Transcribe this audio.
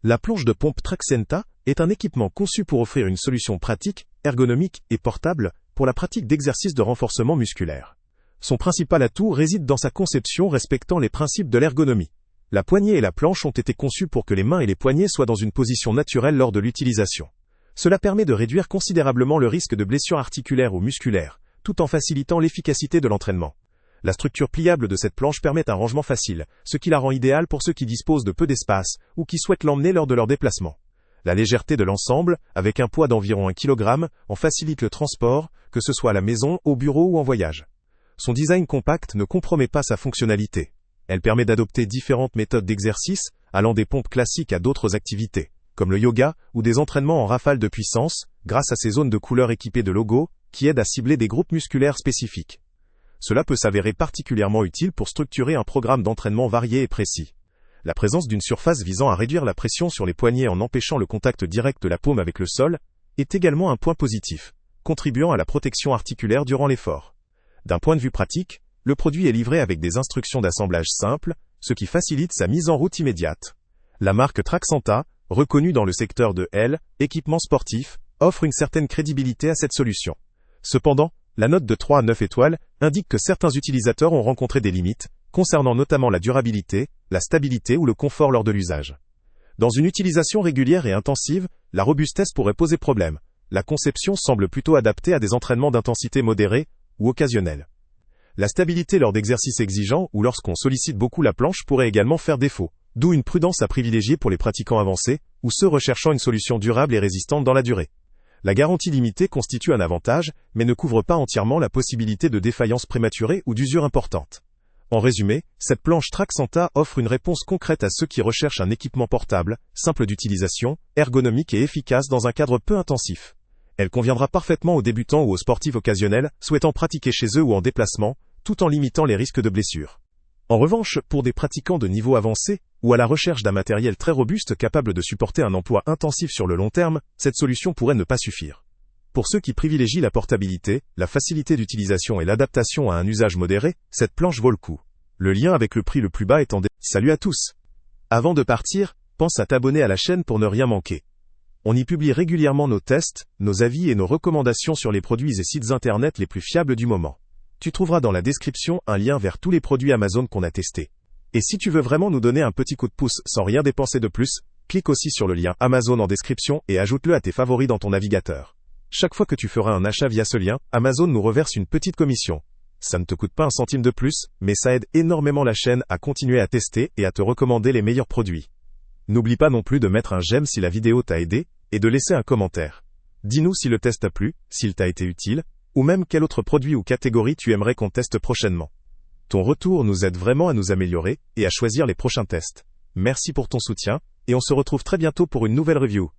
La planche de pompe Traxenta est un équipement conçu pour offrir une solution pratique, ergonomique et portable pour la pratique d'exercices de renforcement musculaire. Son principal atout réside dans sa conception respectant les principes de l'ergonomie. La poignée et la planche ont été conçues pour que les mains et les poignets soient dans une position naturelle lors de l'utilisation. Cela permet de réduire considérablement le risque de blessures articulaires ou musculaires, tout en facilitant l'efficacité de l'entraînement. La structure pliable de cette planche permet un rangement facile, ce qui la rend idéale pour ceux qui disposent de peu d'espace ou qui souhaitent l'emmener lors de leur déplacement. La légèreté de l'ensemble, avec un poids d'environ 1 kg, en facilite le transport, que ce soit à la maison, au bureau ou en voyage. Son design compact ne compromet pas sa fonctionnalité. Elle permet d'adopter différentes méthodes d'exercice, allant des pompes classiques à d'autres activités, comme le yoga ou des entraînements en rafale de puissance, grâce à ses zones de couleur équipées de logos, qui aident à cibler des groupes musculaires spécifiques. Cela peut s'avérer particulièrement utile pour structurer un programme d'entraînement varié et précis. La présence d'une surface visant à réduire la pression sur les poignets en empêchant le contact direct de la paume avec le sol est également un point positif, contribuant à la protection articulaire durant l'effort. D'un point de vue pratique, le produit est livré avec des instructions d'assemblage simples, ce qui facilite sa mise en route immédiate. La marque Traxenta, reconnue dans le secteur de l'équipement sportif, offre une certaine crédibilité à cette solution. Cependant, la note de 3 à 9 étoiles indique que certains utilisateurs ont rencontré des limites, concernant notamment la durabilité, la stabilité ou le confort lors de l'usage. Dans une utilisation régulière et intensive, la robustesse pourrait poser problème. La conception semble plutôt adaptée à des entraînements d'intensité modérée ou occasionnels. La stabilité lors d'exercices exigeants ou lorsqu'on sollicite beaucoup la planche pourrait également faire défaut, d'où une prudence à privilégier pour les pratiquants avancés ou ceux recherchant une solution durable et résistante dans la durée. La garantie limitée constitue un avantage, mais ne couvre pas entièrement la possibilité de défaillance prématurée ou d'usure importante. En résumé, cette planche Traxenta offre une réponse concrète à ceux qui recherchent un équipement portable, simple d'utilisation, ergonomique et efficace dans un cadre peu intensif. Elle conviendra parfaitement aux débutants ou aux sportifs occasionnels, souhaitant pratiquer chez eux ou en déplacement, tout en limitant les risques de blessures. En revanche, pour des pratiquants de niveau avancé, ou à la recherche d'un matériel très robuste capable de supporter un emploi intensif sur le long terme, cette solution pourrait ne pas suffire. Pour ceux qui privilégient la portabilité, la facilité d'utilisation et l'adaptation à un usage modéré, cette planche vaut le coup. Le lien avec le prix le plus bas est en description. Salut à tous! Avant de partir, pense à t'abonner à la chaîne pour ne rien manquer. On y publie régulièrement nos tests, nos avis et nos recommandations sur les produits et sites internet les plus fiables du moment. Tu trouveras dans la description un lien vers tous les produits Amazon qu'on a testés. Et si tu veux vraiment nous donner un petit coup de pouce sans rien dépenser de plus, clique aussi sur le lien Amazon en description et ajoute-le à tes favoris dans ton navigateur. Chaque fois que tu feras un achat via ce lien, Amazon nous reverse une petite commission. Ça ne te coûte pas un centime de plus, mais ça aide énormément la chaîne à continuer à tester et à te recommander les meilleurs produits. N'oublie pas non plus de mettre un j'aime si la vidéo t'a aidé, et de laisser un commentaire. Dis-nous si le test t'a plu, s'il t'a été utile, ou même quel autre produit ou catégorie tu aimerais qu'on teste prochainement. Ton retour nous aide vraiment à nous améliorer et à choisir les prochains tests. Merci pour ton soutien, et on se retrouve très bientôt pour une nouvelle review.